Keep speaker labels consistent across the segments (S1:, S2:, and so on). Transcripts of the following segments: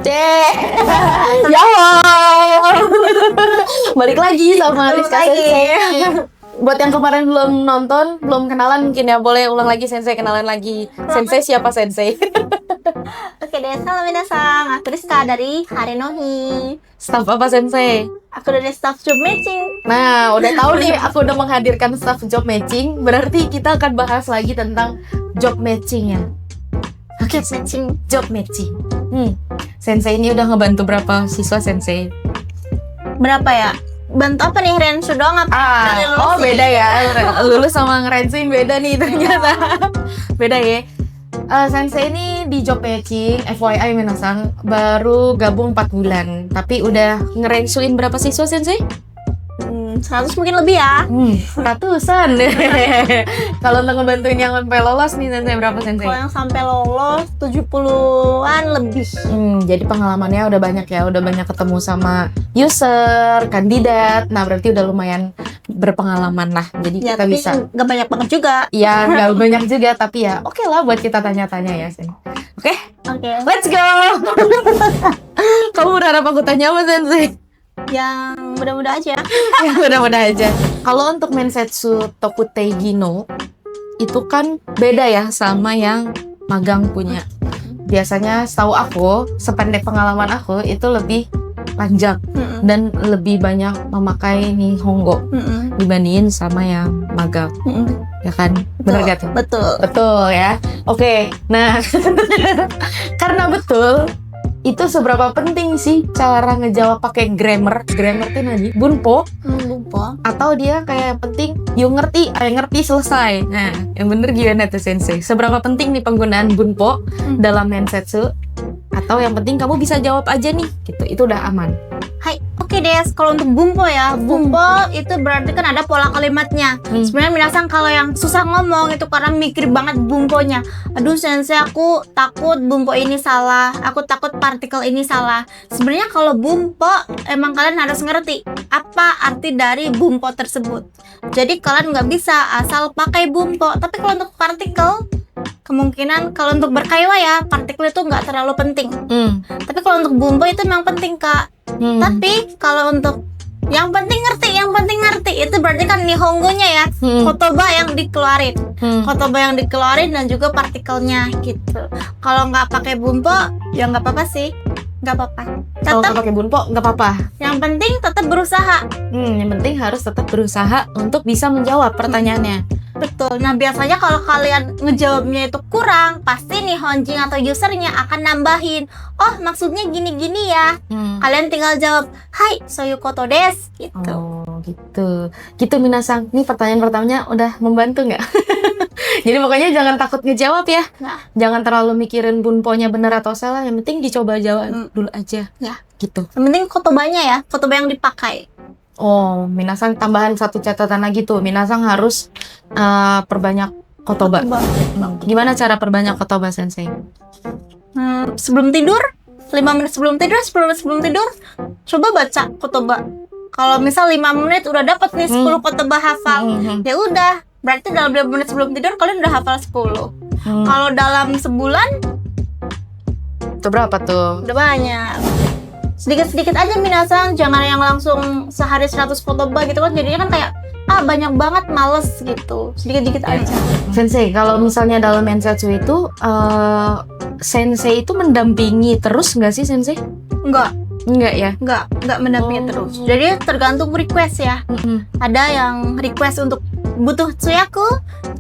S1: Deh. Ya. Balik lagi sama Rizka Sensei. Buat yang kemarin belum nonton, belum kenalan mungkin ya, boleh ulang lagi Sensei, kenalan lagi. Sensei siapa Sensei?
S2: Oke deh, salam minasang. Aku Rizka dari Harenohi.
S1: Staff apa Sensei?
S2: Aku dari staff job matching.
S1: Nah, udah tahu nih aku udah menghadirkan staff job matching. Berarti kita akan bahas lagi tentang job matching ya. Oke,
S2: Matching.
S1: job matching. Sensei ini udah ngebantu berapa siswa Sensei?
S2: Berapa ya? Bantu apa nih, Rensu doang apa? Dari lulus
S1: Oh
S2: nih?
S1: beda ya. Lulus sama ngerensuin beda nih ternyata. Beda ya. Sensei ini di job matching, FYI minasang, baru gabung 4 bulan. Tapi udah ngerensuin berapa siswa Sensei?
S2: 100 mungkin lebih ya.
S1: Ratusan. Kalau untuk ngebantuin yang sampai lolos nih Sensei, berapa Sensei?
S2: Kalau yang sampai lolos 70-an lebih.
S1: Jadi pengalamannya udah banyak ya, udah banyak ketemu sama user, kandidat. Nah berarti udah lumayan berpengalaman lah. Jadi
S2: Ya,
S1: kita
S2: tapi
S1: bisa.
S2: nggak banyak banget juga.
S1: Ya nggak banyak juga, tapi ya oke lah buat kita tanya-tanya ya Sen. Oke,
S2: Oke.
S1: let's go. Kamu berharap aku tanya apa Sensei?
S2: Yang mudah-mudah aja.
S1: Ya mudah-mudah aja. Kalau untuk Mensetsu Tokutei no itu kan beda ya sama yang magang punya. Biasanya setahu aku, sependek pengalaman aku itu lebih panjang dan lebih banyak memakai Nihongo dibandingin sama yang magang. Ya kan? Benar gak tuh?
S2: Betul.
S1: Betul ya. Oke. Nah, karena betul, itu seberapa penting sih cara ngejawab pakai grammar? Grammar itu nanti bunpo
S2: Lupa.
S1: atau dia kayak yang penting you ngerti, ngerti selesai. Nah, yang bener gimana tuh Sensei? Seberapa penting nih penggunaan bunpo dalam Mensetsu? Atau yang penting kamu bisa jawab aja nih, gitu. Itu udah aman.
S2: Hai, oke Des. Kalau untuk bumpo ya, bumpo itu berarti kan ada pola kalimatnya. Sebenarnya minasang kalau yang susah ngomong itu karena mikir banget bumponya. Aduh Sensei, aku takut bumpo ini salah. Aku takut partikel ini salah. Sebenarnya kalau bumpo emang kalian harus ngerti apa arti dari bumpo tersebut. Jadi kalian nggak bisa asal pakai bumpo. Tapi kalau untuk partikel, kemungkinan kalau untuk berkaiwa ya, partikel itu nggak terlalu penting. Tapi kalau untuk bumpo itu memang penting Kak. Tapi kalau untuk yang penting ngerti itu berarti kan Nihongo-nya ya, kotoba yang dikeluarin, kotoba yang dikeluarin dan juga partikelnya gitu. Kalau nggak pakai bumpo ya nggak apa-apa sih, nggak apa-apa.
S1: Kalau
S2: Tetap
S1: nggak pakai bunpo nggak apa-apa.
S2: yang penting tetap berusaha.
S1: Yang penting harus tetap berusaha untuk bisa menjawab pertanyaannya.
S2: Betul. Nah biasanya kalau kalian ngejawabnya itu kurang, pasti nih Honjing atau usernya akan nambahin. Oh maksudnya gini-gini ya. Kalian tinggal jawab, Hai, soyu koto desu. Gitu.
S1: Oh gitu. Gitu minasang. Nih pertanyaan pertamanya udah membantu nggak? Jadi pokoknya jangan takut ngejawab ya.
S2: Nah.
S1: Jangan terlalu mikirin bunponya benar atau salah. Yang penting dicoba jawab dulu aja.
S2: Ya.
S1: Gitu.
S2: Yang penting kotobanya ya, kotoba yang dipakai.
S1: Oh, minasang tambahan satu catatan lagi tuh. Minasang harus perbanyak kotoba. Gimana cara perbanyak kotoba Sensei?
S2: Sebelum tidur, 5 menit sebelum tidur, 10 menit sebelum tidur, coba baca kotoba. Kalau misal 5 menit udah dapat nih 10 kotoba hafal, ya udah, berarti dalam 5 menit sebelum tidur kalian udah hafal 10. Kalau dalam sebulan,
S1: Itu berapa tuh?
S2: udah banyak. Sedikit-sedikit aja minasang, jangan yang langsung sehari 100 kotoba gitu kan, jadinya kan kayak banyak banget, males gitu. Sedikit-sedikit aja.
S1: Sensei, kalau misalnya dalam Mensetsu itu Sensei itu mendampingi terus nggak sih Sensei? Enggak ya?
S2: Enggak mendampingi terus. Jadi tergantung request ya. Ada yang request untuk butuh Tsuyaku,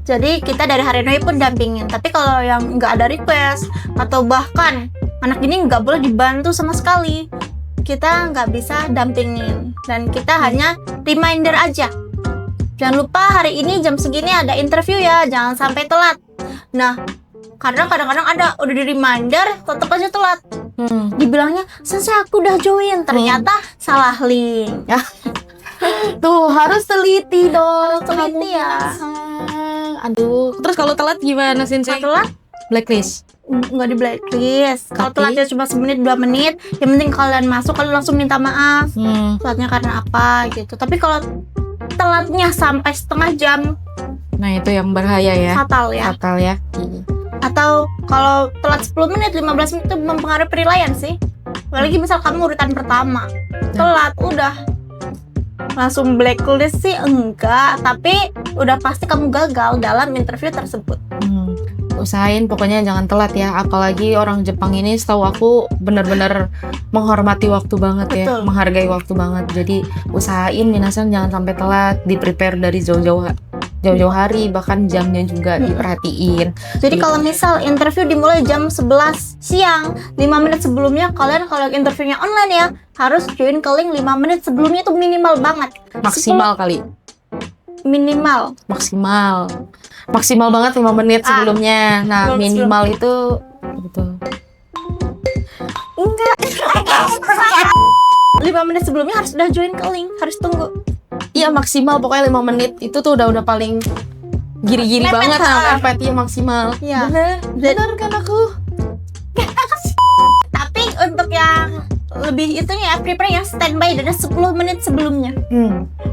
S2: jadi kita dari Harenohi pun dampingin. Tapi kalau yang nggak ada request atau bahkan anak ini nggak boleh dibantu sama sekali, kita nggak bisa dampingin dan kita hanya reminder aja. Jangan lupa hari ini jam segini ada interview ya, jangan sampai telat. Nah, kadang-kadang ada udah di reminder tetap aja telat. Dibilangnya Sensei aku udah join, ternyata salah link.
S1: Tuh harus teliti dong.
S2: Teliti ya.
S1: Aduh, terus kalau telat gimana Sensei?
S2: Kalau telat
S1: Blacklist.
S2: nggak di blacklist. Kalau
S1: Tapi-
S2: telatnya cuma semenit 2 menit, yang penting kalian masuk kalian langsung minta maaf. Telatnya karena apa gitu. Tapi kalau telatnya sampai setengah jam,
S1: Nah itu yang bahaya ya.
S2: fatal ya.
S1: Fatal ya.
S2: Atau kalau telat 10 menit, 15 menit itu mempengaruhi penilaian sih. Apalagi misal kamu urutan pertama, telat, udah langsung blacklist sih enggak, tapi udah pasti kamu gagal dalam interview tersebut.
S1: Usahain pokoknya jangan telat ya, apalagi orang Jepang ini setahu aku benar-benar menghormati waktu banget ya,
S2: Betul.
S1: menghargai waktu banget. Jadi usahain minasan jangan sampai telat, di-prepare dari jauh-jauh hari, bahkan jamnya juga diperhatiin.
S2: Jadi kalau misal interview dimulai jam 11 siang, 5 menit sebelumnya kalian kalau interviewnya online ya, harus join ke link 5 menit sebelumnya tuh minimal banget.
S1: Maksimal kali.
S2: Minimal.
S1: Maksimal banget 5 menit sebelumnya. Nah,
S2: sebelum-
S1: minimal itu betul.
S2: Enggak. 5 menit sebelumnya harus udah join ke link, harus tunggu.
S1: Iya, maksimal pokoknya 5 menit itu tuh udah paling giri-giri
S2: Mepet,
S1: banget
S2: ha.
S1: mepet ya maksimal.
S2: Iya.
S1: Bener kan aku?
S2: Tapi untuk yang lebih itunya ya, prepare yang standby dari 10 menit sebelumnya.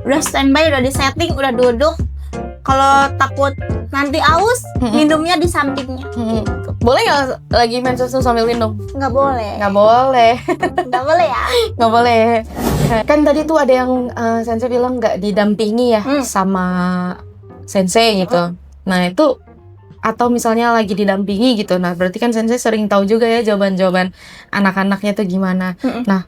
S2: Udah standby, udah di setting, udah duduk. Kalau takut nanti aus, minumnya di sampingnya.
S1: Boleh nggak lagi main susu sambil minum?
S2: Nggak boleh.
S1: Nggak boleh.
S2: Nggak boleh ya.
S1: Nggak boleh. Kan tadi tuh ada yang sensei bilang nggak didampingi ya sama sensei gitu. Nah itu, atau misalnya lagi didampingi gitu. Nah berarti kan sensei sering tahu juga ya jawaban-jawaban anak-anaknya tuh gimana. Nah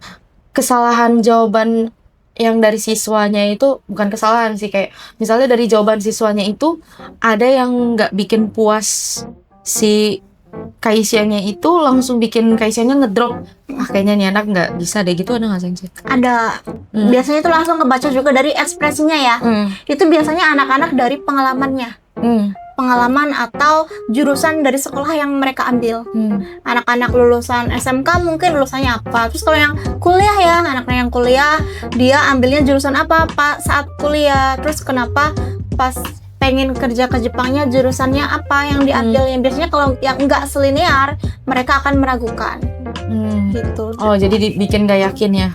S1: kesalahan jawaban yang dari siswanya itu bukan kesalahan sih, kayak misalnya dari jawaban siswanya itu ada yang nggak bikin puas si Kaisianya itu, langsung bikin Kaisianya ngedrop. Kayaknya nih anak nggak bisa deh gitu, ada nggak sensei?
S2: Ada. Biasanya itu langsung kebaca juga dari ekspresinya ya. Itu biasanya anak-anak dari pengalamannya. Pengalaman atau jurusan dari sekolah yang mereka ambil. Anak-anak lulusan SMK mungkin lulusannya apa. Terus kalau yang kuliah ya, anaknya yang kuliah, dia ambilnya jurusan apa Pak saat kuliah. Terus kenapa pas pengen kerja ke Jepangnya jurusannya apa yang diambil. Yang biasanya kalau yang enggak selinear, mereka akan meragukan. Gitu.
S1: Oh jadi dibikin gak yakin ya.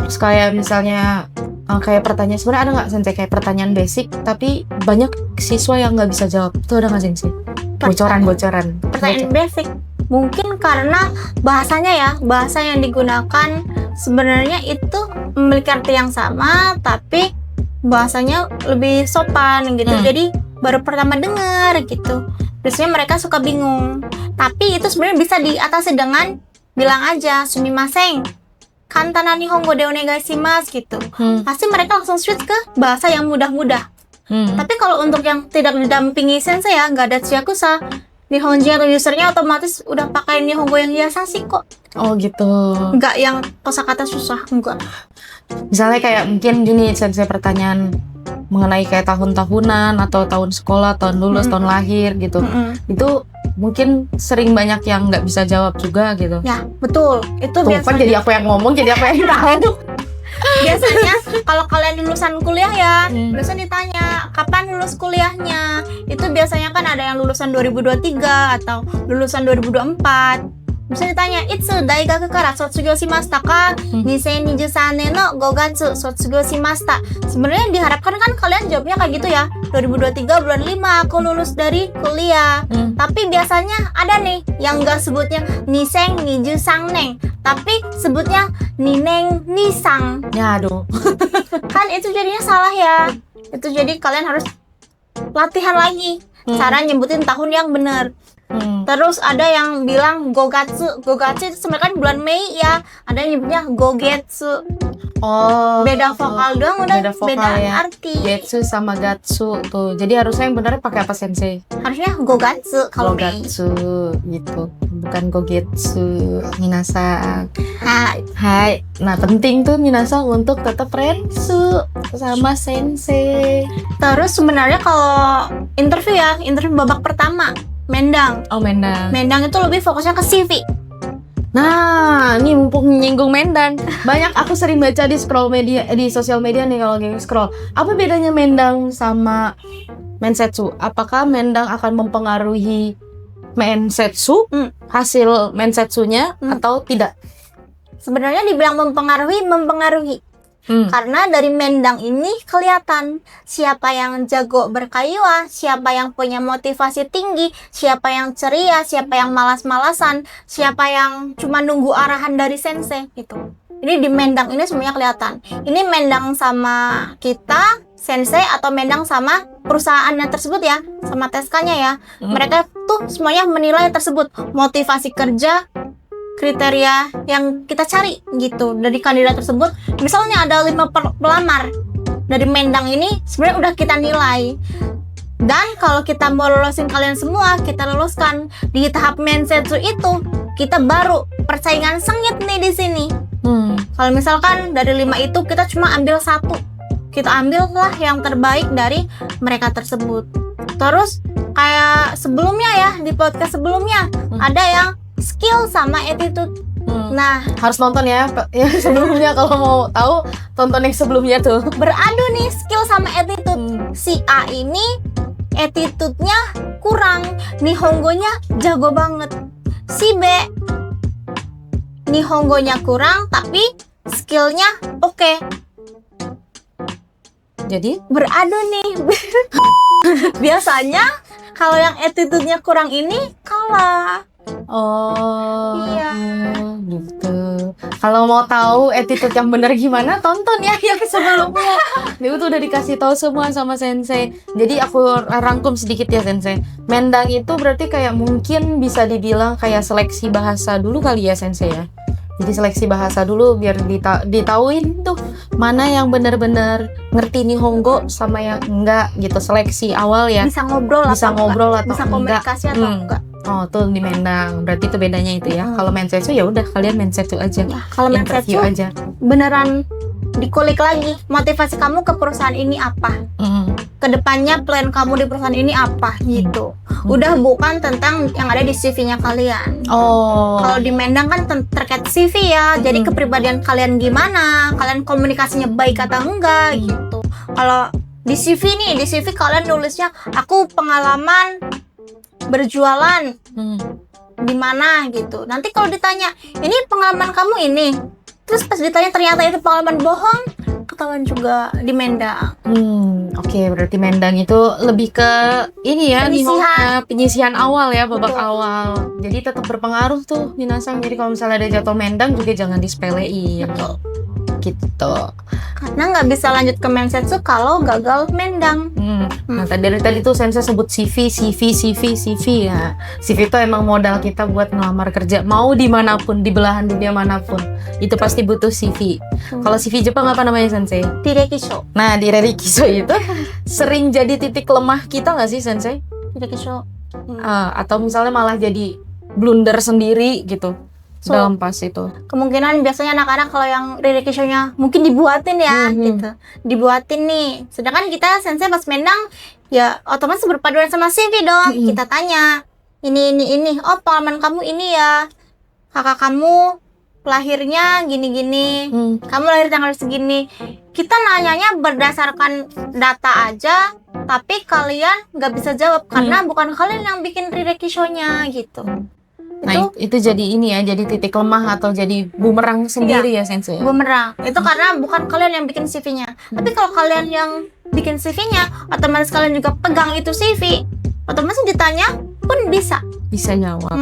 S1: Terus kayak misalnya kayak pertanyaan, sebenarnya ada nggak sensei kayak pertanyaan basic tapi banyak siswa yang nggak bisa jawab, itu ada nggak sensei? Bocoran.
S2: Pertanyaan basic mungkin karena bahasanya ya, bahasa yang digunakan sebenarnya itu memiliki arti yang sama tapi bahasanya lebih sopan gitu. Jadi baru pertama dengar gitu, biasanya mereka suka bingung. Tapi itu sebenarnya bisa diatasi dengan bilang aja sumimasen, kantana nihongo de onegaishimasu gitu. Pasti mereka langsung switch ke bahasa yang mudah-mudah. Tapi kalau untuk yang tidak didampingi sensei ya, nggak ada chiakusa, Nihonji atau usernya otomatis udah pakai Nihongo yang biasa sih kok.
S1: Oh gitu.
S2: Nggak yang kosakata susah, enggak.
S1: Misalnya kayak mungkin gini sensei, pertanyaan mengenai kayak tahun-tahunan atau tahun sekolah, tahun lulus, tahun lahir gitu. Itu mungkin sering banyak yang nggak bisa jawab juga gitu.
S2: Ya betul, itu
S1: Tuh kan
S2: biasanya.
S1: jadi aku yang ngomong, jadi aku yang tahu.
S2: Biasanya kalau kalian lulusan kuliah ya, biasanya ditanya kapan lulus kuliahnya. Itu biasanya kan ada yang lulusan 2023 atau lulusan 2024. Bisa ditanya, "Itsu daigaku kara sotsugyo shimashita ka? 2023 nen no 5 gatsu sotsugyo shimashita." Sebenarnya diharapkan kan kalian jawabnya kayak gitu ya. 2023 bulan 5 aku lulus dari kuliah. Tapi biasanya ada nih yang enggak sebutnya 2023 nen, tapi sebutnya nineng nisang.
S1: Ya aduh.
S2: Kan itu jadinya salah ya. Itu jadi kalian harus latihan lagi cara nyebutin tahun yang benar. Terus ada yang bilang gogatsu. Gogatsu itu sebenarnya kan bulan Mei ya. Ada yang nyebutnya gogetsu.
S1: Oh.
S2: Beda vokal doang udah
S1: beda vokal
S2: beda
S1: ya.
S2: arti.
S1: Getsu sama gatsu tuh. Jadi harusnya yang benar pakai apa sensei?
S2: Harusnya gogatsu kalau Mei.
S1: Gogatsu gitu. Bukan gogetsu. Minasan.
S2: Hai.
S1: Nah, penting tuh minasan untuk tetap rensu sama sensei.
S2: Terus sebenarnya kalau interview ya, interview babak pertama, mendang.
S1: Oh, Mendang.
S2: Mendang itu lebih fokusnya ke CV.
S1: Nah, ini mumpung nyinggung Mendang. Banyak aku sering baca di scroll media, di sosial media nih kalau lagi scroll. Apa bedanya Mendang sama Mensetsu? Apakah Mendang akan mempengaruhi Mensetsu, hasil Mensetsunya atau tidak?
S2: Sebenarnya dibilang mempengaruhi. Karena dari Mendang ini kelihatan siapa yang jago berkayuan, siapa yang punya motivasi tinggi, siapa yang ceria, siapa yang malas-malasan, siapa yang cuma nunggu arahan dari sensei gitu. Ini di Mendang ini semuanya kelihatan. Ini Mendang sama kita, sensei, atau Mendang sama perusahaannya tersebut ya, sama Teska-nya ya. Mereka tuh semuanya menilai tersebut, motivasi kerja, kriteria yang kita cari gitu dari kandidat tersebut. Misalnya ada 5 pelamar dari Mendang ini, sebenarnya udah kita nilai. Dan kalau kita mau lolosin kalian semua, kita loloskan di tahap Mensetsu itu, kita baru persaingan sengit nih di sini. Kalau misalkan dari 5 itu kita cuma ambil 1, kita ambillah yang terbaik dari mereka tersebut. Terus kayak sebelumnya ya, di podcast sebelumnya ada yang skill sama attitude. Nah,
S1: harus nonton ya sebelumnya kalau mau tahu, tonton yang sebelumnya tuh.
S2: Beradu nih skill sama attitude. Si A ini attitude-nya kurang, Nihongo-nya jago banget. Si B Nihongo-nya kurang tapi skill-nya oke.
S1: Jadi
S2: beradu nih. Biasanya kalau yang attitude-nya kurang ini kalah.
S1: Oh,
S2: Iya.
S1: Gitu. Kalau mau tahu attitude yang benar gimana, tonton ya yang sebelumnya. Itu udah dikasih tahu semua sama sensei. Jadi aku rangkum sedikit ya sensei. Mendang itu berarti kayak mungkin bisa dibilang kayak seleksi bahasa dulu kali ya sensei ya. Jadi seleksi bahasa dulu biar ditauin tuh mana yang benar-benar ngerti Nihongo sama yang enggak gitu. Seleksi awal ya.
S2: Bisa ngobrol
S1: Bisa
S2: atau
S1: ngobrol
S2: enggak?
S1: atau
S2: Bisa komunikasi
S1: enggak.
S2: atau enggak?
S1: Oh, tuh di Mendang. Berarti itu bedanya itu ya. Kalau Mensetsu ya udah kalian Mensetsu aja.
S2: Ya, kalau
S1: Interview
S2: Mensetsu
S1: aja.
S2: beneran dikulik lagi motivasi kamu ke perusahaan ini apa, kedepannya plan kamu di perusahaan ini apa gitu. Udah bukan tentang yang ada di CV-nya kalian.
S1: Oh.
S2: Kalau di Mendang kan terkait CV ya, jadi kepribadian kalian gimana, kalian komunikasinya baik atau enggak gitu. Kalau di CV nih, di CV kalian nulisnya aku pengalaman berjualan di mana gitu. Nanti kalau ditanya, ini pengalaman kamu ini, terus pas ditanya ternyata itu pengalaman bohong, ketahuan juga di Mendang.
S1: Oke, berarti Mendang itu lebih ke ini ya, penyisihan awal ya, babak
S2: Betul.
S1: awal. Jadi tetap berpengaruh tuh minasang. Jadi kalau misalnya ada jatuh Mendang juga jangan disepelein. Gitu.
S2: Karena nggak bisa lanjut ke Mensetsu kalau gagal Mendang.
S1: Nah tadi tuh sensei sebut CV ya. CV itu emang modal kita buat ngelamar kerja, mau dimanapun, di belahan dunia manapun, itu pasti butuh CV. Kalau CV Jepang apa namanya sensei?
S2: Direkisho.
S1: Nah di Rekiso itu sering jadi titik lemah kita nggak sih sensei?
S2: Direkisho.
S1: Atau misalnya malah jadi blunder sendiri gitu dalam pas itu.
S2: Kemungkinan biasanya anak-anak kalau yang Direkisho-nya mungkin dibuatin ya gitu. Dibuatin nih. Sedangkan kita sensei pas Mendang ya otomatis berpaduan sama CV dong. Kita tanya, ini. Oh, pengalaman kamu ini ya. Kakak kamu lahirnya gini-gini. Kamu lahir tanggal segini. Kita nanyanya berdasarkan data aja, tapi kalian nggak bisa jawab karena bukan kalian yang bikin Direkisho-nya gitu.
S1: Nah itu jadi ini ya, jadi titik lemah atau jadi bumerang sendiri ya sensei.
S2: Bumerang. Itu karena bukan kalian yang bikin CV-nya. Tapi kalau kalian yang bikin CV-nya, otomatis kalian juga pegang itu CV. Otomatis ditanya pun bisa.
S1: Bisa jawab.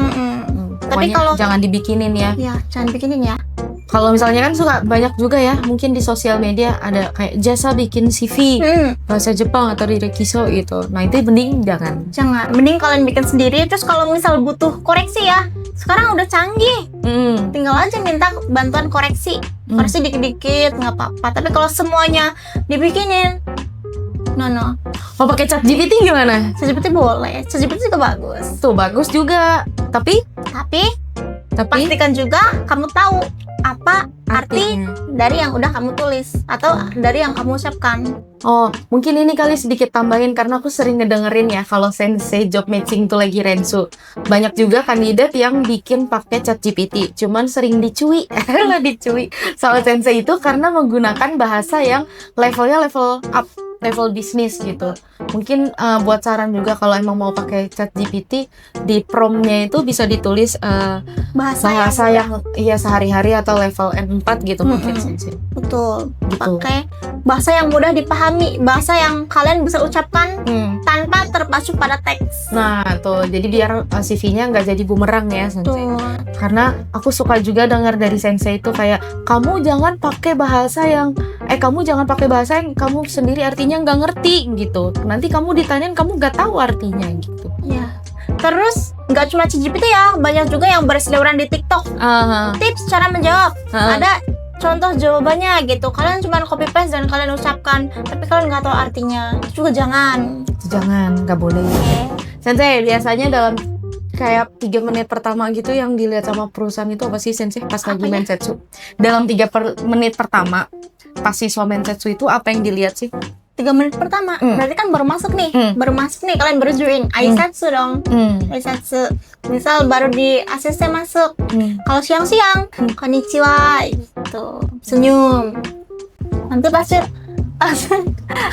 S2: Tapi kalau
S1: jangan dibikinin ya.
S2: Ya, jangan bikinin ya.
S1: Kalau misalnya kan suka banyak juga ya, mungkin di sosial media ada kayak jasa bikin CV bahasa Jepang atau Direkisho gitu. Nah itu mending jangan.
S2: Jangan. Mending kalian bikin sendiri. Terus kalau misal butuh koreksi ya, sekarang udah canggih. Tinggal aja minta bantuan koreksi. Koreksi dikit-dikit nggak apa-apa. Tapi kalau semuanya dibikinin, no.
S1: Mau pakai ChatGPT gimana?
S2: ChatGPT boleh. ChatGPT juga bagus.
S1: Tuh bagus juga. Tapi
S2: Pastikan juga kamu tahu apa arti dari yang udah kamu tulis atau dari yang kamu ucapkan.
S1: Oh, mungkin ini kali sedikit tambahin karena aku sering ngedengerin ya kalau sensei job matching tuh lagi rensu. Banyak juga kandidat yang bikin pakai ChatGPT, cuman sering dicui sama sensei itu karena menggunakan bahasa yang levelnya level up, level bisnis gitu. Mungkin buat saran juga kalau emang mau pakai ChatGPT, di prompt-nya itu bisa ditulis bahasa yang iya sehari-hari atau level N4 gitu mungkin sensei.
S2: Betul.
S1: Gitu.
S2: Pakai bahasa yang mudah dipahami, bahasa yang kalian bisa ucapkan
S1: Hmm.
S2: tanpa terpacu pada teks.
S1: Nah tuh, jadi biar CV-nya nggak jadi bumerang ya Sensei.
S2: Tuh.
S1: Karena aku suka juga dengar dari Sensei itu kayak kamu jangan pakai bahasa yang kamu sendiri artinya nggak ngerti gitu. Nanti kamu ditanyain kamu nggak tahu artinya gitu.
S2: Ya. Terus nggak cuma ChatGPT ya, banyak juga yang berseliweran di TikTok. Tips cara menjawab. Ada contoh jawabannya gitu. Kalian cuma copy paste dan kalian ucapkan, tapi kalian nggak tahu artinya. Itu juga jangan.
S1: Jangan, nggak boleh. Sensei, biasanya dalam kayak 3 menit pertama gitu yang dilihat sama perusahaan itu apa sih Sensei pas lagi
S2: Apanya?
S1: mensetsu? Dalam 3 menit pertama pas siswa mensetsu itu apa yang dilihat sih?
S2: 3 menit pertama, berarti kan baru masuk nih. Baru masuk nih, kalian baru join. Aisatsu dong. Aisatsu. Misal baru di ACC masuk. Kalau siang-siang, konnichiwa gitu. Senyum. Nanti pasti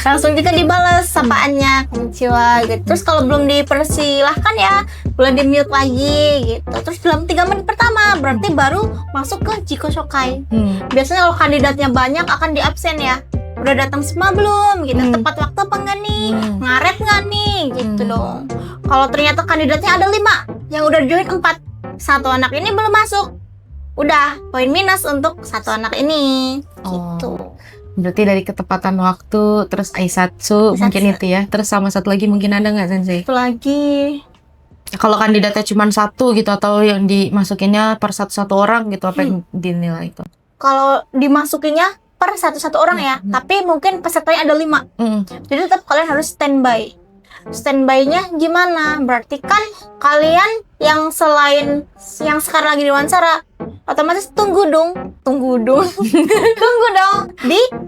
S2: langsung juga dibalas sapaannya, konnichiwa gitu. Terus kalau belum dipersilahkan ya, boleh di mute lagi gitu. Terus dalam 3 menit pertama berarti baru masuk ke Jiko Shokai. Biasanya kalau kandidatnya banyak akan di absen ya. Udah datang semua belum gitu, tepat waktu apa enggak nih, ngaret nggak nih gitu dong. Kalau ternyata kandidatnya ada 5 yang udah join 4, satu anak ini belum masuk, udah poin minus untuk satu anak ini gitu.
S1: Berarti dari ketepatan waktu, terus aisatsu mungkin itu ya. Terus sama satu lagi mungkin ada nggak Sensei?
S2: Itu lagi
S1: Kalau kandidatnya cuma 1 gitu atau yang dimasukinnya per satu orang gitu, apa yang dinilai itu?
S2: kalau dimasukinnya per satu orang ya, tapi mungkin pesertanya ada 5. Jadi tetap kalian harus standby. Standby-nya gimana? Berarti kan kalian yang selain yang sekarang lagi diwawancara, otomatis tunggu dong. Tunggu dong.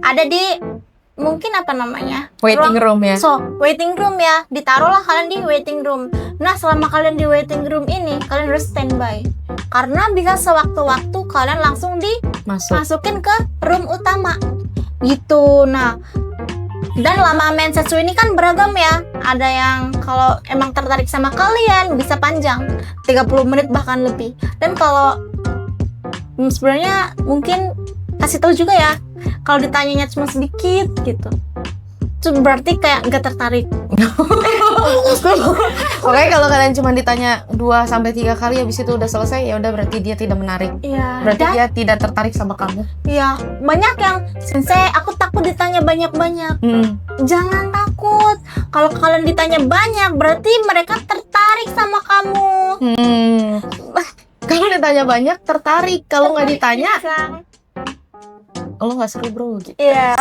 S2: Ada di mungkin apa namanya?
S1: Waiting room ya.
S2: So, waiting room ya. Ditaruhlah kalian di waiting room. Nah, selama kalian di waiting room ini, kalian harus standby. Karena bisa sewaktu-waktu kalian langsung masukin ke room utama. Gitu. Nah, dan lama mensetsu ini kan beragam ya. Ada yang kalau emang tertarik sama kalian bisa panjang, 30 menit bahkan lebih. Dan kalau sebenarnya mungkin kasih tahu juga ya, kalau ditanyanya cuma sedikit gitu, itu berarti kayak nggak tertarik.
S1: Oke, kalau kalian cuma ditanya 2-3 kali habis itu udah selesai, ya udah berarti dia tidak menarik.
S2: Iya.
S1: Berarti dia tidak tertarik sama kamu.
S2: Iya, banyak yang Sensei, aku takut ditanya banyak-banyak. Jangan takut. Kalau kalian ditanya banyak, berarti mereka tertarik sama kamu.
S1: Kalau ditanya banyak tertarik, kalau nggak ditanya, lo nggak seru bro. Gitu.
S2: Iya.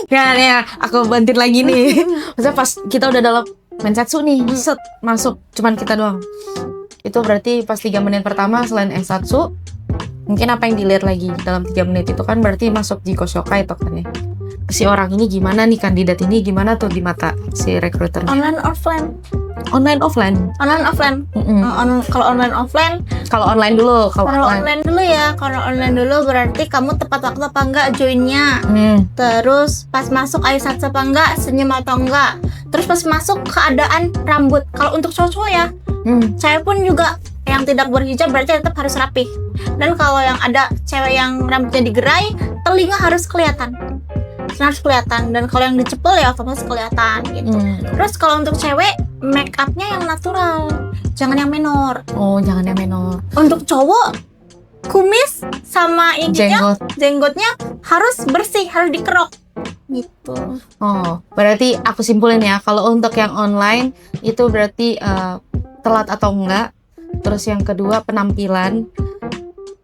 S1: Ya, aku bantin lagi nih. Maksudnya pas kita udah dalam mensetsu nih, set, masuk, cuman kita doang. Itu berarti pas 3 menit pertama selain esatsu, mungkin apa yang dilihat lagi dalam 3 menit itu kan berarti masuk Jiko Shokai itu kan ya. Si orang ini gimana nih, kandidat ini gimana tuh di mata si recruiter?
S2: Online offline.
S1: Online offline.
S2: Online offline. Kalau online offline,
S1: Kalau online dulu,
S2: kalau online dulu ya. Kalau online dulu berarti kamu tepat waktu apa enggak joinnya. Terus pas masuk aisatsu apa enggak, senyum atau enggak. Terus pas masuk keadaan rambut. Kalau untuk cowok ya, cewek pun juga yang tidak berhijab berarti tetap harus rapih. Dan kalau yang ada cewek yang rambutnya digerai, telinga harus kelihatan. Dan kalau yang dicepel ya otomatis kelihatan gitu. Terus kalau untuk cewek, make upnya yang natural, jangan yang menor.
S1: Oh, jangan yang menor.
S2: Untuk cowok, kumis sama ininya, jenggotnya harus bersih, harus dikerok gitu.
S1: Oh, berarti aku simpulin ya, kalau untuk yang online itu berarti telat atau enggak. Terus yang kedua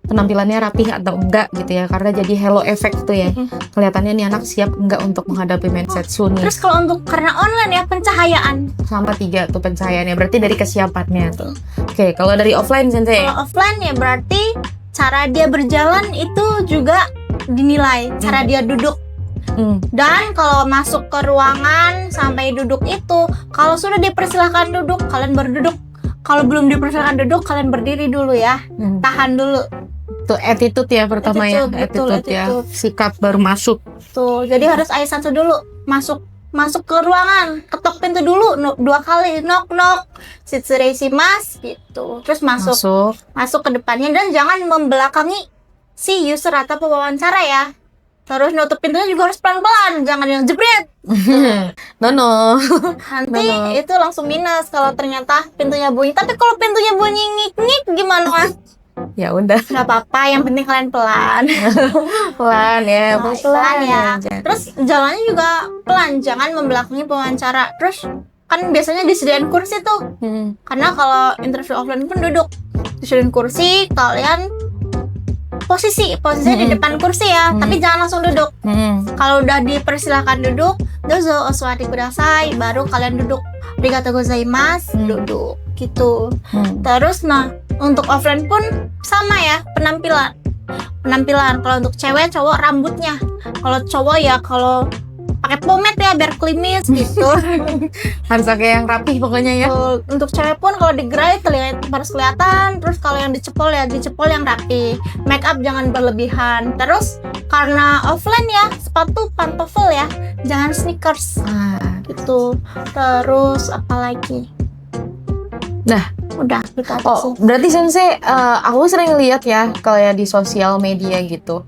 S1: penampilannya rapih atau enggak gitu ya, karena jadi halo effect tuh ya. Kelihatannya nih anak siap enggak untuk menghadapi mensetsu nih.
S2: Terus kalau untuk karena online ya, pencahayaan
S1: Sama 3 tuh pencahayaannya, berarti dari kesiapannya tuh. Oke, kalau dari offline Sensei?
S2: Kalau offline ya berarti cara dia berjalan itu juga dinilai, cara dia duduk. Dan kalau masuk ke ruangan sampai duduk itu, kalau sudah dipersilahkan duduk, kalian berduduk. Kalau belum dipersilahkan duduk, kalian berdiri dulu ya. Tahan dulu.
S1: Tuh attitude ya pertama attitude ya. Sikap baru masuk.
S2: Tuh, jadi harus aisatsu dulu. Masuk ke ruangan, ketok pintu dulu 2 kali, knock knock. Shitsurei shimasu gitu. Terus masuk ke depannya dan jangan membelakangi si user atau pewawancara ya. Terus nutup pintunya juga harus pelan-pelan, jangan yang jebret.
S1: No.
S2: Nanti itu langsung minus kalau ternyata pintunya bunyi. Tapi kalau pintunya bunyi ngik-ngik gimana?
S1: Ya udah.
S2: Nggak apa-apa, yang penting kalian pelan.
S1: Pelan ya,
S2: Pelan ya. Terus jalannya juga pelan, jangan membelakangi pewawancara. Terus kan biasanya disediain kursi tuh. Karena kalau interview offline pun duduk. Disediain kursi, kalian posisinya di depan kursi ya, tapi jangan langsung duduk. Kalau udah dipersilakan duduk, dozo oswari kudasai, baru kalian duduk. Arigatou gozaimasu, duduk gitu. Terus untuk offline pun sama ya, penampilan. Kalau untuk cewek cowok rambutnya. Kalau cowok ya kalau pakai pomade ya biar klimis gitu.
S1: Harus pakai yang rapih pokoknya ya.
S2: Untuk cewek pun kalau digerai harus kelihatan. Terus kalau yang dicepol yang rapi. Make up jangan berlebihan. Terus karena offline ya, sepatu pantofel ya, jangan sneakers gitu. Terus apalagi?
S1: Nah,
S2: udah gitu aja sih.
S1: Berarti Sensei, aku sering lihat ya kayak di sosial media gitu.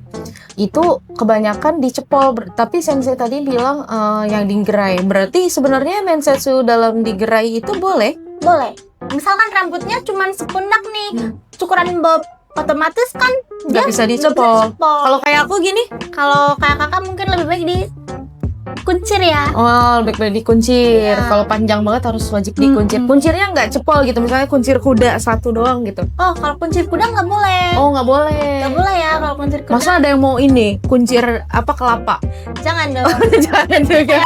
S1: Itu kebanyakan dicepol, tapi Sensei tadi bilang yang digerai. Berarti sebenarnya mensetsu dalam digerai itu boleh?
S2: Boleh. Misalkan rambutnya cuma sepundak nih, cukuran bob, otomatis kan
S1: nggak bisa dicepol. Kalau kayak aku gini?
S2: Kalau kayak kakak mungkin lebih baik di kuncir ya.
S1: Lebih baik dikuncir.
S2: Iya.
S1: Kalau panjang banget harus wajib dikuncir. Kuncirnya nggak cepol gitu, misalnya kuncir kuda satu doang gitu.
S2: Kalau kuncir kuda nggak boleh.
S1: Nggak boleh.
S2: Nggak boleh ya kalau kuncir kuda.
S1: Masa ada yang mau ini kuncir kelapa?
S2: Jangan dong.
S1: Jangan juga.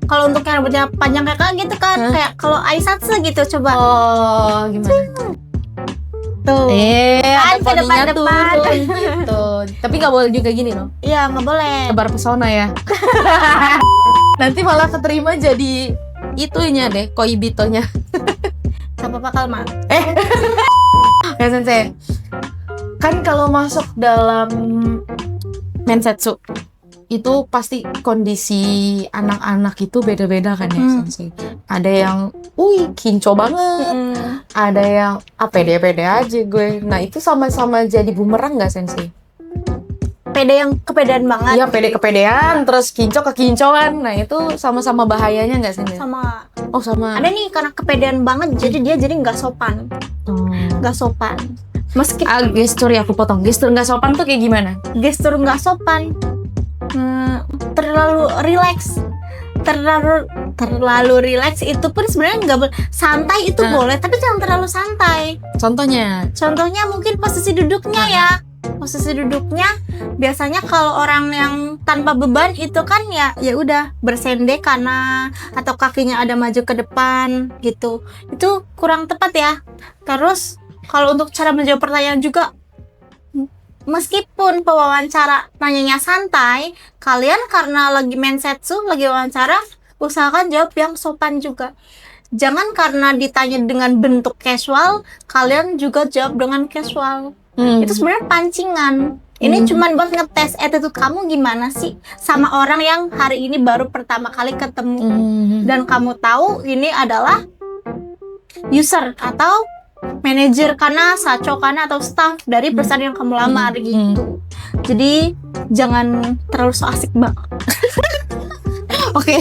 S2: Kalau untuk yang rambutnya panjang kayak kakak gitu kan, kayak kalau aisatsu gitu coba.
S1: Gimana?
S2: Tuh.
S1: Ada
S2: Ke depan.
S1: turun gitu. Tapi nggak boleh juga gini loh.
S2: Iya, nggak boleh.
S1: Tebar pesona ya. Nanti malah keterima jadi itunya deh, koibitonya.
S2: Gak apa-apa Kalma.
S1: Ya Sensei, kan kalau masuk dalam mensetsu itu pasti kondisi anak-anak itu beda-beda kan ya Sensei. Ada yang kinco banget, ada yang pede-pede aja gue. Nah itu sama-sama jadi bumerang nggak Sensei?
S2: Pede yang kepedean banget.
S1: Iya, pede-kepedean, terus kinco-kekincoan. Nah, itu sama-sama bahayanya nggak sih?
S2: Sama.
S1: Sama.
S2: Ada nih karena kepedean banget, jadi dia nggak sopan. Nggak sopan. Meski
S1: gestur ya, aku potong. Gestur nggak sopan tuh kayak gimana?
S2: gestur nggak sopan, terlalu relax. Terlalu relax itu pun sebenarnya nggak boleh. Santai itu boleh, tapi jangan terlalu santai. Contohnya mungkin posisi duduknya ya. Posisi duduknya biasanya kalau orang yang tanpa beban itu kan ya udah bersendek kanan atau kakinya ada maju ke depan gitu. Itu kurang tepat ya. Terus kalau untuk cara menjawab pertanyaan juga, meskipun pewawancara nanyanya santai, kalian karena lagi mensetsu, lagi wawancara, usahakan jawab yang sopan juga. Jangan karena ditanya dengan bentuk casual, kalian juga jawab dengan casual. Itu sebenarnya pancingan. Ini cuman buat ngetes attitude kamu gimana sih sama orang yang hari ini baru pertama kali ketemu. Dan kamu tahu ini adalah user atau manajer sacho atau staff dari perusahaan yang kamu lamar gitu. Jadi jangan terlalu so asik banget.
S1: Oke.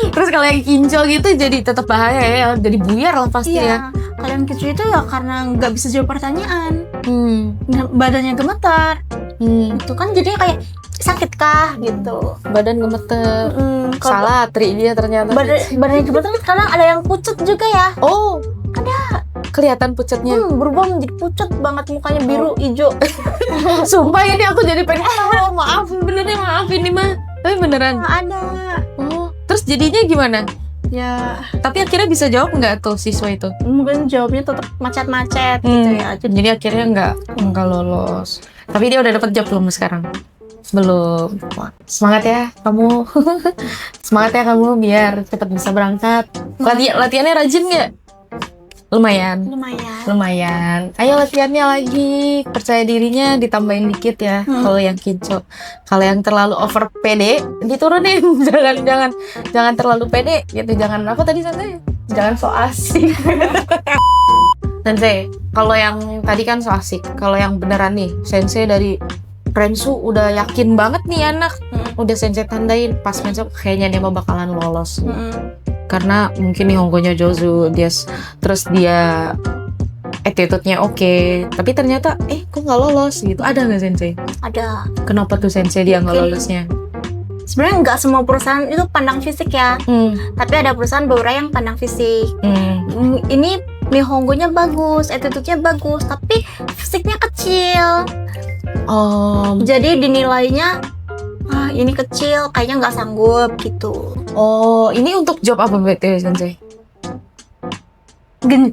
S1: Terus kalau yang kinco gitu jadi tetap bahaya ya, jadi buyar lah pasti ya.
S2: Kalian kinco itu ya karena nggak bisa jawab pertanyaan. Badannya gemetar. Itu kan jadinya kayak sakit kah gitu.
S1: Badan gemeter. Salah tri dia ternyata.
S2: Badannya gemeter kan kadang ada yang pucat juga ya. Ada.
S1: Kelihatan pucatnya.
S2: Berubah menjadi pucat banget, mukanya biru hijau.
S1: Sumpah ini aku jadi pengen maaf ini mah. Tapi beneran
S2: Ada.
S1: Terus jadinya gimana?
S2: Ya,
S1: tapi akhirnya bisa jawab nggak tuh siswa itu?
S2: Mungkin jawabnya tetap macet-macet gitu ya.
S1: Jadi akhirnya nggak lolos. Tapi dia udah dapat job belum sekarang? Belum. Wah, semangat ya kamu. Semangat ya kamu biar cepat bisa berangkat. Latihannya rajin nggak? Lumayan. Ayo latihannya lagi. Percaya dirinya ditambahin dikit ya. Kalau yang kinco. Kalau yang terlalu over pede diturunin. Jangan terlalu pede gitu. Jangan apa tadi santai. Jangan so asik. Sensei, kalau yang tadi kan so asik, kalau yang beneran nih, Sensei dari Rensu udah yakin banget nih anak, udah Sensei tandain pas besok kayaknya dia mau bakalan lolos. Karena mungkin Nihongonya Jozu, terus dia attitude-nya oke, tapi ternyata kok nggak lolos gitu. Ada nggak Sensei?
S2: Ada.
S1: Kenapa tuh Sensei dia nggak lolosnya?
S2: Sebenarnya nggak semua perusahaan itu pandang fisik ya, tapi ada perusahaan beberapa yang pandang fisik. Ini Nihongonya bagus, attitude-nya bagus, tapi fisiknya kecil. Jadi dinilainya ini kecil, kayaknya nggak sanggup gitu.
S1: Ini untuk job apa BTW Sensei?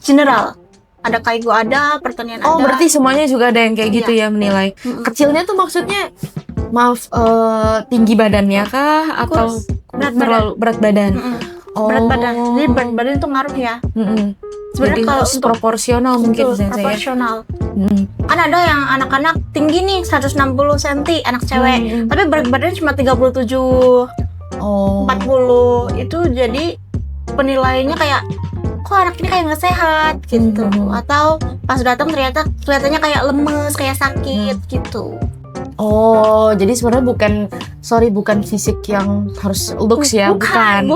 S2: General. Ada kaigo, ada pertanian, ada.
S1: Berarti semuanya juga ada yang kayak gitu ya menilai. Kecilnya tuh maksudnya, maaf, tinggi badannya kah atau berat badan?
S2: Berat badan. Jadi berat badan itu ngaruh ya. Sebenarnya kalau
S1: harus proporsional mungkin Sensei.
S2: Proporsional. Kan ada yang anak-anak tinggi nih 160 cm anak cewek, tapi berat badannya cuma 37, 40. Itu jadi penilaiannya kayak kok anak ini kayak nggak sehat gitu. Atau pas datang ternyata kelihatannya kayak lemes, kayak sakit gitu.
S1: Jadi sebenarnya bukan fisik yang harus looks ya, bukan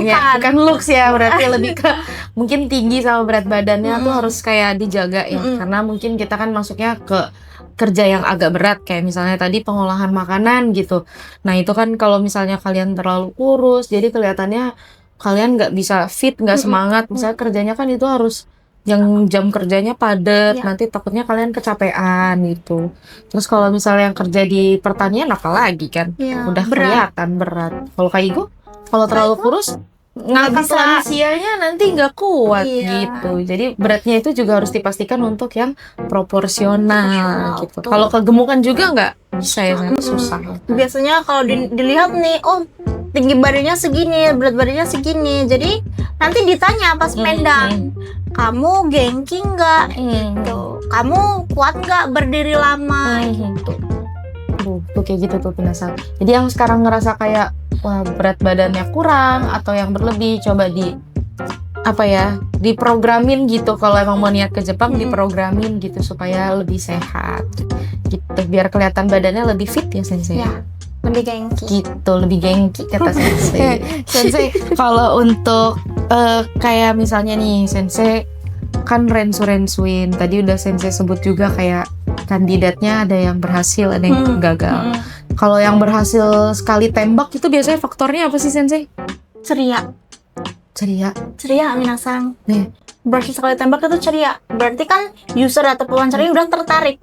S1: looks ya, berarti lebih ke mungkin tinggi sama berat badannya tuh harus kayak dijaga ya, karena mungkin kita kan masuknya ke kerja yang agak berat kayak misalnya tadi pengolahan makanan gitu. Nah itu kan kalau misalnya kalian terlalu kurus, jadi kelihatannya kalian nggak bisa fit, nggak semangat. Misalnya kerjanya kan itu harus yang jam kerjanya padat, nanti takutnya kalian kecapean gitu. Terus kalau misalnya yang kerja di pertanian apalagi kan, udah kelihatan berat. Kalau Kaigo, kalau terlalu kurus, ngangkat lansianya nanti nggak kuat gitu. Jadi beratnya itu juga harus dipastikan untuk yang proporsional gitu. Kalau kegemukan juga nggak bisa ya, susah.
S2: Biasanya kalau dilihat nih, tinggi badannya segini, berat badannya segini. Jadi nanti ditanya pas mendang, kamu gengki nggak? Gitu. Kamu kuat nggak berdiri lama? Gitu.
S1: Tuh kayak gitu tuh penasaran. Jadi yang sekarang ngerasa kayak wah berat badannya kurang atau yang berlebih, coba diprogramin gitu. Kalau emang mau niat ke Jepang, diprogramin gitu supaya lebih sehat. Gitu biar kelihatan badannya lebih fit ya Sensei.
S2: Ya. Lebih gengki.
S1: Gitu, lebih gengki kata Sensei. Sensei, kalau untuk kayak misalnya nih Sensei kan rensuin tadi udah Sensei sebut juga kayak kandidatnya ada yang berhasil, ada yang gagal. Kalau yang berhasil sekali tembak itu biasanya faktornya apa sih Sensei?
S2: Ceria minasang. Berhasil sekali tembak itu ceria. Berarti kan user atau pewawancaranya udah tertarik.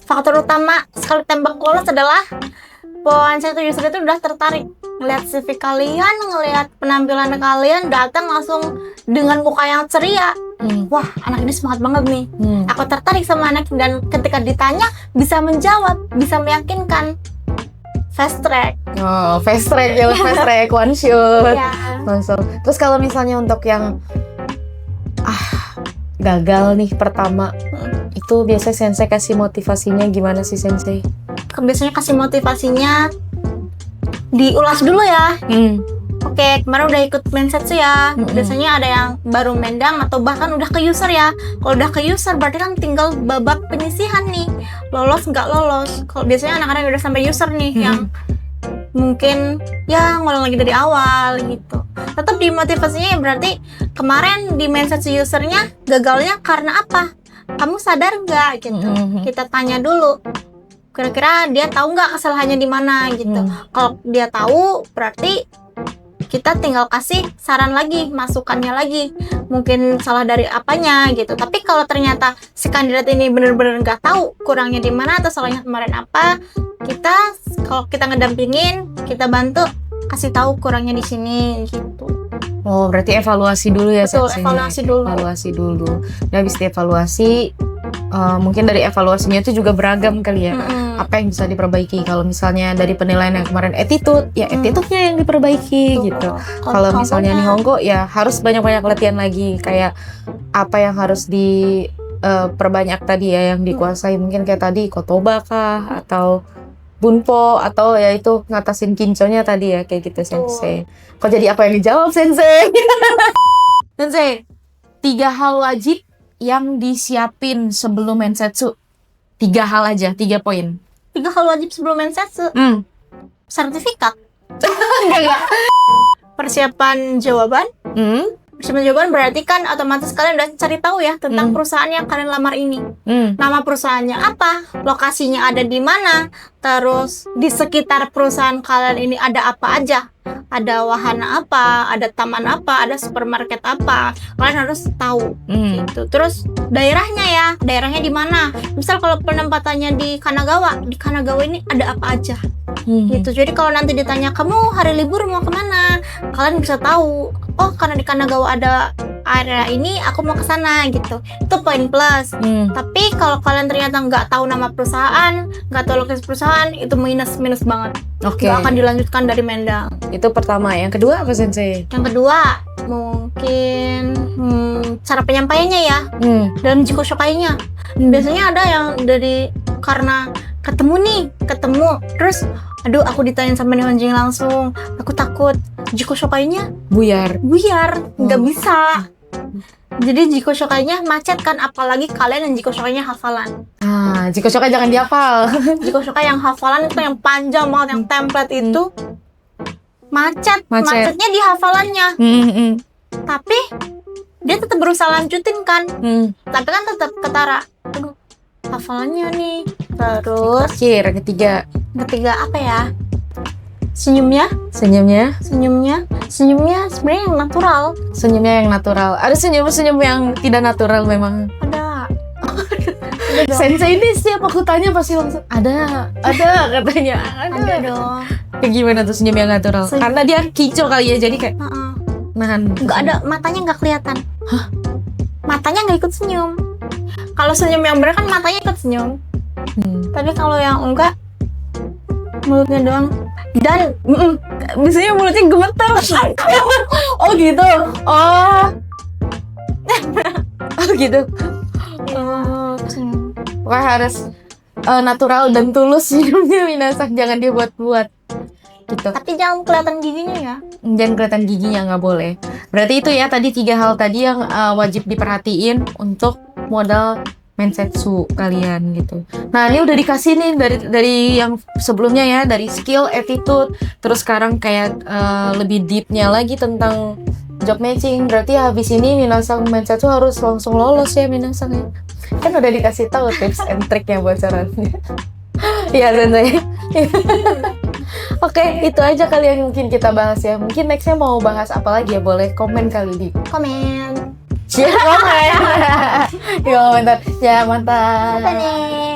S2: Faktor utama sekali tembak lolos adalah pewawancara user itu udah tertarik ngelihat CV kalian, ngelihat penampilan kalian, datang langsung dengan muka yang ceria. Wah, anak ini semangat banget nih. Aku tertarik sama anak, dan ketika ditanya bisa menjawab, bisa meyakinkan. Fast track.
S1: Fast track, one shot.
S2: Yeah.
S1: Terus kalau misalnya untuk yang gagal nih pertama, itu biasanya Sensei kasih motivasinya gimana sih Sensei?
S2: Biasanya kasih motivasinya diulas dulu ya. Oke, kemarin udah ikut mensetsu ya. Biasanya ada yang baru mendang atau bahkan udah ke user ya. Kalau udah ke user berarti kan tinggal babak penyisihan nih. Lolos nggak lolos. Kalau biasanya anak-anak yang udah sampai user nih yang mungkin ya ngulang lagi dari awal gitu. Tetap dimotivasinya ya berarti kemarin di mensetsu usernya gagalnya karena apa? Kamu sadar nggak gitu? Kita tanya dulu. Kira-kira dia tahu nggak kesalahannya di mana gitu. Kalau dia tahu, berarti kita tinggal kasih saran lagi, masukannya lagi. Mungkin salah dari apanya gitu. Tapi kalau ternyata si kandidat ini benar-benar nggak tahu kurangnya di mana atau salahnya kemarin apa, kalau kita ngedampingin, kita bantu kasih tahu kurangnya di sini gitu.
S1: Berarti evaluasi dulu ya.
S2: Betul, evaluasi dulu.
S1: Dan habis dievaluasi, mungkin dari evaluasinya itu juga beragam kali ya. Apa yang bisa diperbaiki? Kalau misalnya dari penilaian yang kemarin attitude, ya attitude-nya yang diperbaiki gitu. Kalau misalnya Nihongo, ya harus banyak-banyak latihan lagi. Kayak apa yang harus diperbanyak tadi ya, yang dikuasai. Mungkin kayak tadi kotoba kah, atau bunpo, atau ya itu ngatasin kinconya tadi ya, kayak gitu Sensei. Kok jadi apa yang dijawab Sensei? Sensei, 3 hal wajib yang disiapin sebelum mensetsu. 3 hal aja, 3 poin.
S2: 3 hal wajib sebelum mensetsu. Sertifikat.
S1: Enggak.
S2: Persiapan jawaban. Persiapan jawaban berarti kan otomatis kalian udah cari tahu ya tentang perusahaan yang kalian lamar ini. Nama perusahaannya apa, lokasinya ada di mana, terus di sekitar perusahaan kalian ini ada apa aja. Ada wahana apa, ada taman apa, ada supermarket apa. Kalian harus tahu gitu. Terus daerahnya di mana. Misal kalau penempatannya di Kanagawa ini ada apa aja. Gitu. Jadi kalau nanti ditanya kamu hari libur mau kemana, kalian bisa tahu. Oh, karena di Kanagawa ada area ini, aku mau ke sana gitu. Itu poin plus. Tapi kalau kalian ternyata nggak tahu nama perusahaan, nggak tahu lokasi perusahaan, itu minus banget.
S1: Oke.
S2: Nggak akan dilanjutkan dari Mendang.
S1: Itu pertama. Yang kedua apa Sensei?
S2: Yang kedua, mungkin cara penyampaiannya ya. Dalam Jiko Shokai-nya. Biasanya ada yang dari karena ketemu, terus aduh aku ditanyain sama Nihonjin langsung, aku takut Jiko Shokai-nya
S1: Buyar.
S2: nggak bisa. Jadi Jiko Shokai-nya macet kan, apalagi kalian yang Jiko Shokai-nya hafalan.
S1: Jiko Shokai jangan dihafal.
S2: Jiko Shokai yang hafalan itu yang panjang banget, yang template itu macetnya di hafalannya. Tapi dia tetap berusaha lanjutin kan. Tapi kan tetap ketara. Aduh, hafalannya nih. Terus
S1: Ketiga
S2: apa ya? Senyumnya sebenarnya yang natural.
S1: Senyumnya yang natural. Ada senyum yang tidak natural memang.
S2: Ada.
S1: Sensei ini setiap aku tanya pasti langsung ada katanya.
S2: Ada dong.
S1: Kayak gimana tuh senyum yang natural? Karena dia kicau kali ya, jadi kayak nahan.
S2: Nggak ada, matanya nggak kelihatan. Matanya nggak ikut senyum. Kalau senyum yang bener kan matanya ikut senyum. Tapi kalau yang enggak, mulutnya doang. Dan biasanya mulutnya gemeter.
S1: Oh gitu. Oh gitu. Wah, harus natural dan tulus senyumnya Minasak, jangan dibuat-buat gitu.
S2: Tapi jangan kelihatan giginya ya.
S1: Jangan kelihatan giginya, nggak boleh. Berarti itu ya tadi 3 hal tadi yang wajib diperhatiin untuk modal mensetsu kalian gitu. Nah, ini udah dikasih nih dari yang sebelumnya ya, dari skill, attitude, terus sekarang kayak lebih deepnya lagi tentang job matching. Berarti habis ini Minasak mensetsu harus langsung lolos ya Minasak ya. Kan udah dikasih tahu tips and triknya bocorannya. Iya Sensei. Oke, itu aja kali yang mungkin kita bahas ya. Mungkin nextnya mau bahas apa lagi ya? Boleh komen kali di
S2: Komen.
S1: Ya, komen. Ya, komentar. Ya, mantap.
S2: Apa nih?